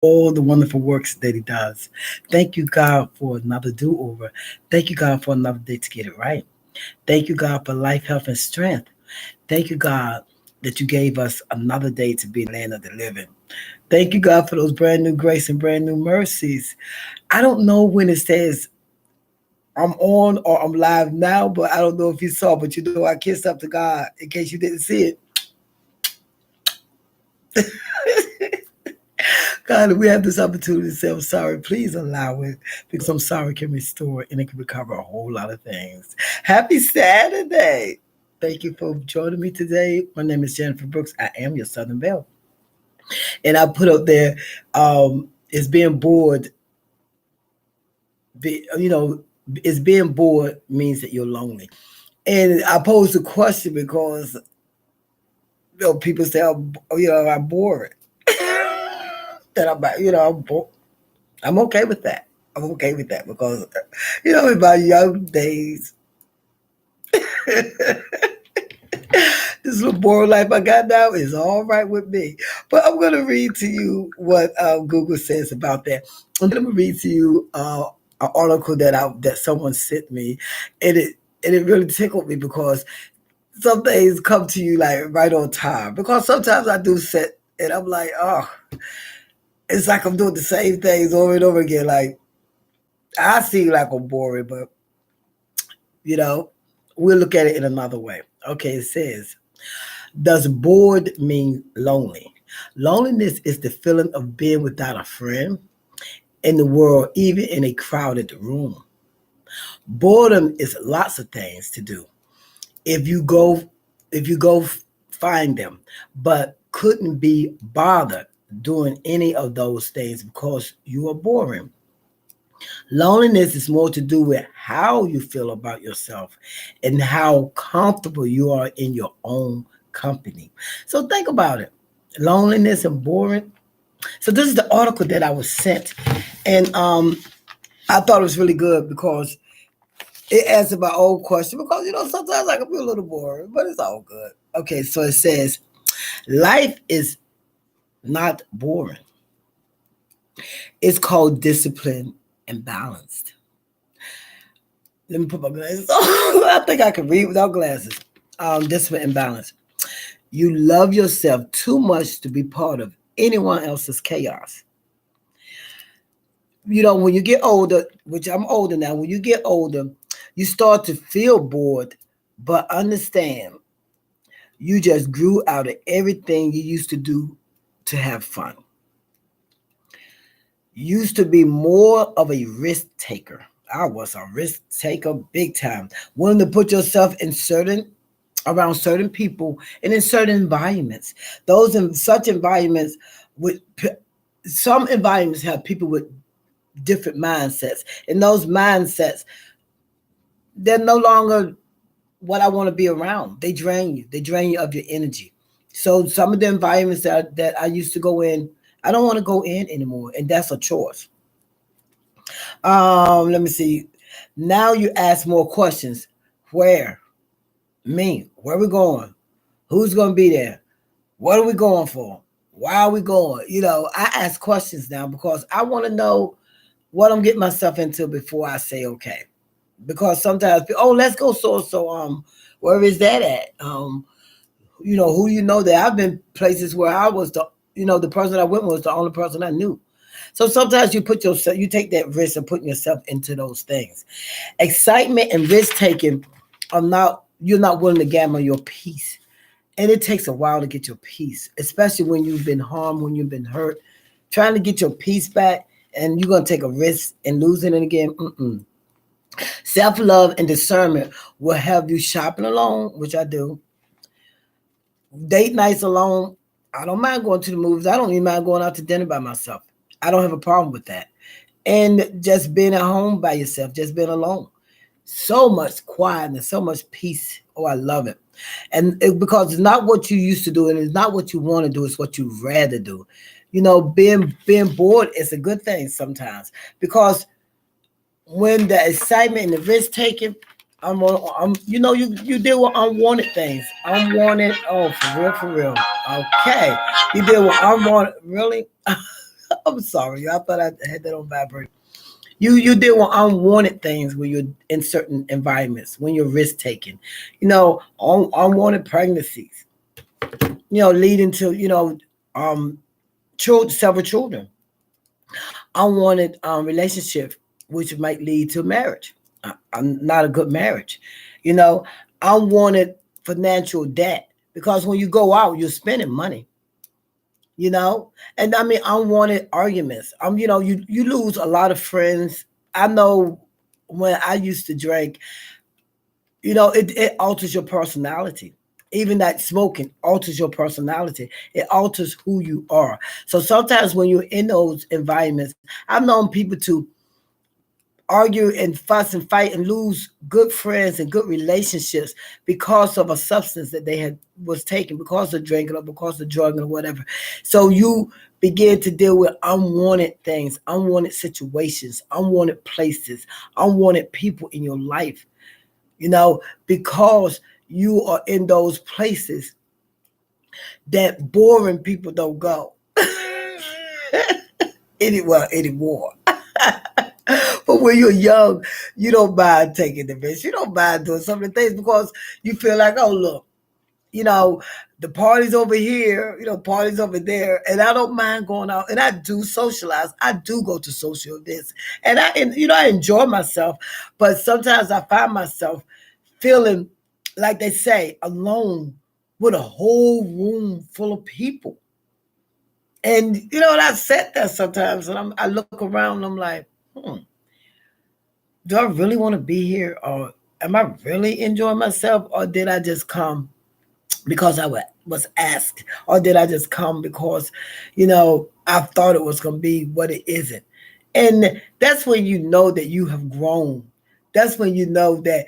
all the wonderful works that He does. Thank you, God, for another do over. Thank you, God, for another day to get it right. Thank you, God, for life, health, and strength. Thank you, God, that you gave us another day to be in the land of the living. Thank you, God, for those brand new grace and brand new mercies. I don't know when it says I'm on or I'm live now, but I don't know if you saw, but you know, I kissed up to God in case you didn't see it. God, we have this opportunity to say, I'm sorry. Please allow it because I'm sorry can restore and it can recover a whole lot of things. Happy Saturday. Thank you for joining me today. My name is Jennifer Brooks. I am your Southern Belle. And I put up there, is being bored, you know, is being bored means that you're lonely. And I posed the question because people say, I'm bored. That I'm okay with that. I'm okay with that because, in my young days, this little boring life I got now is all right with me. But I'm going to read to you what Google says about that. And then I'm going to read to you an article that someone sent me, and it really tickled me because some things come to you like right on time. Because sometimes I do sit and I'm like, oh, it's like I'm doing the same things over and over again. Like I see like I'm boring, but you know, we'll look at it in another way. Okay, it says, does bored mean lonely? Loneliness is the feeling of being without a friend in the world, even in a crowded room. Boredom is lots of things to do. If you go, if you go find them, but couldn't be bothered doing any of those things because you are boring. Loneliness is more to do with how you feel about yourself and how comfortable you are in your own company. So think about it. Loneliness and boring. So this is the article that I was sent, and I thought it was really good because it answered my old question. Because sometimes I can be a little boring, but it's all good. Okay, so it says life is not boring. It's called discipline and balanced. Let me put my glasses on. I think I can read without glasses. Discipline and balance. You love yourself too much to be part of anyone else's chaos. When you get older, which I'm older now, when you get older, you start to feel bored, but understand you just grew out of everything you used to do to have fun. Used to be more of a risk taker. I was a risk taker big time. Willing to put yourself in around certain people and in certain environments. Those in such environments with some environments have people with different mindsets, and those mindsets they're no longer what I want to be around. They drain you. They drain you of your energy. So some of the environments that I used to go in, I don't want to go in anymore, and that's a choice. Let me see. Now you ask more questions. Where? Me. Where we going? Who's going to be there? What are we going for? Why are we going? I ask questions now because I want to know what I'm getting myself into before I say okay. Because sometimes, oh, let's go so. Where is that at? Who that I've been places where I was the person I went with was the only person I knew. So sometimes you take that risk of putting yourself into those things. Excitement and risk taking you're not willing to gamble your peace. And it takes a while to get your peace, especially when you've been harmed, when you've been hurt. Trying to get your peace back and you're going to take a risk and losing it again. Mm-mm. Self-love and discernment will have you shopping alone, which I do. Date nights alone. I don't mind going to the movies. I don't even mind going out to dinner by myself. I don't have a problem with that. And just being at home by yourself, just being alone. So much quietness, so much peace. Oh, I love it. Because it's not what you used to do, and it's not what you want to do, it's what you rather do. Being bored is a good thing sometimes because when the excitement and the risk taking, you deal with unwanted things. Unwanted, oh, for real, for real. Okay. You deal with unwanted, really? I'm sorry, I thought I had that on vibrate. You deal with unwanted things when you're in certain environments, when you're risk taking. Unwanted pregnancies. Leading to um several children. Unwanted relationship, which might lead to marriage. Not a good marriage. You know, unwanted financial debt because when you go out, you're spending money. You know, and I mean unwanted arguments. You lose a lot of friends. I know when I used to drink, it alters your personality. Even that smoking alters your personality. It alters who you are. So sometimes when you're in those environments, I've known people to argue and fuss and fight and lose good friends and good relationships because of a substance that they had was taken, because of drinking or because of drugging or whatever. So you begin to deal with unwanted things, unwanted situations, unwanted places, unwanted people in your life, because you are in those places that boring people don't go. Anymore. But when you're young, you don't mind taking the risk. You don't mind doing some of the things because you feel like, oh, look, you know, the party's over here, parties over there, and I don't mind going out. And I do socialize. I do go to social events, and I enjoy myself. But sometimes I find myself feeling, like they say, alone with a whole room full of people. And and I sit there sometimes, and I look around, and I'm like, do I really want to be here, or am I really enjoying myself, or did I just come because was asked, or did I just come because, I thought it was going to be what it isn't? And that's when you know that you have grown. That's when you know that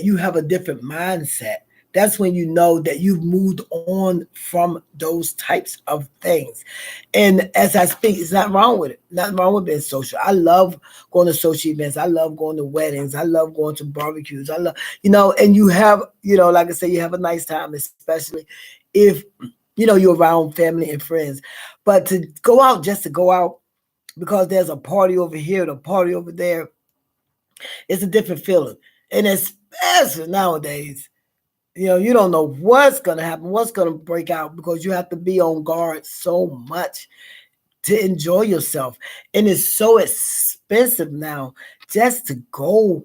you have a different mindset. That's when you know that you've moved on from those types of things. And as I speak, it's not wrong with it. Nothing wrong with being social. I love going to social events. I love going to weddings. I love going to barbecues. I love, and you have, like I say, you have a nice time, especially if, you're around family and friends. But to go out just to go out because there's a party over here, the party over there, it's a different feeling. And especially nowadays, you don't know what's going to happen, what's going to break out, because you have to be on guard so much to enjoy yourself. And it's so expensive now just to go,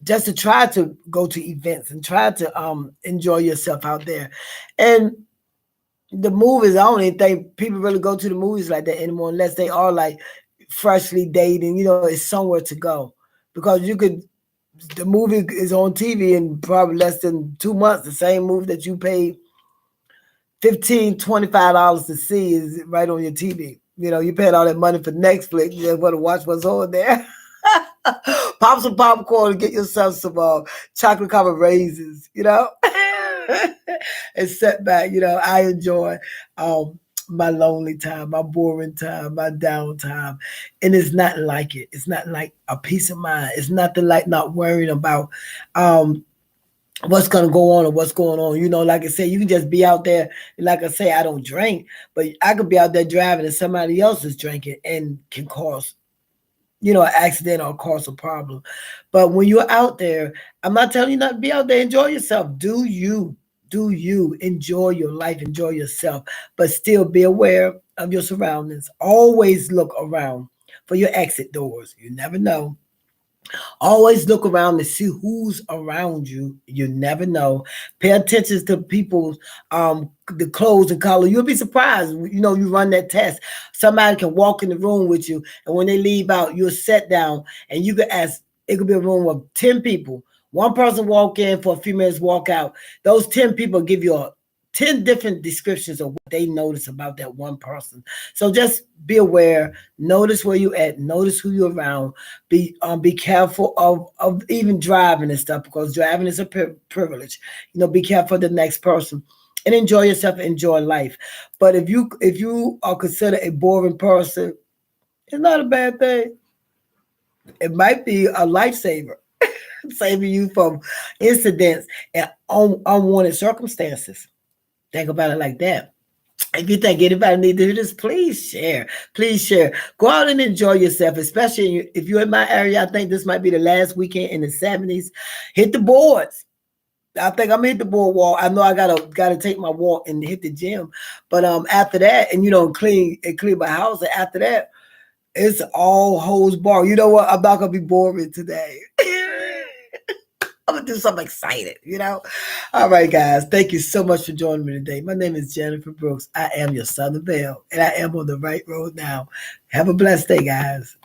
just to try to go to events and try to enjoy yourself out there. And the movies, I don't even think people really go to the movies like that anymore unless they are like freshly dating, it's somewhere to go. Because the movie is on TV in probably less than 2 months. The same movie that you paid $15, $25 to see is right on your TV. You paid all that money for Netflix. You just want to watch what's on there. Pop some popcorn and get yourself some chocolate covered raisins, and sit back. I enjoy my lonely time, my boring time, my downtime. And it's not like it. It's not like a peace of mind. It's nothing like not worrying about what's gonna go on or what's going on. Like I said, you can just be out there. Like I say, I don't drink, but I could be out there driving and somebody else is drinking and can cause, an accident or cause a problem. But when you're out there, I'm not telling you not to be out there. Enjoy yourself. Do you enjoy your life, enjoy yourself, but still be aware of your surroundings. Always look around for your exit doors. You never know. Always look around to see who's around you. You never know. Pay attention to people's the clothes and color. You'll be surprised. You run that test. Somebody can walk in the room with you, and when they leave out, you'll sit down and you could ask. It could be a room of 10 people. One person walk in for a few minutes, walk out. Those 10 people give you 10 different descriptions of what they notice about that one person. So just be aware, notice where you at, notice who you're around, be careful of even driving and stuff, because driving is a privilege. Be careful of the next person and enjoy yourself, enjoy life. But if you are considered a boring person, it's not a bad thing. It might be a lifesaver, saving you from incidents and unwanted circumstances. Think about it like that. If you think anybody need to hear this, please share. Please share. Go out and enjoy yourself, especially if you're in my area. I think this might be the last weekend in the 70s. Hit the boards. I think I'm hit the boardwalk. I know I gotta take my walk and hit the gym. But after that, and clean my house. And after that, it's all hose bar. You know what? I'm not gonna be boring today. I'm gonna do something excited. All right, guys. Thank you so much for joining me today. My name is Jennifer Brooks. I am your Southern Belle, and I am on the right road now. Have a blessed day, guys.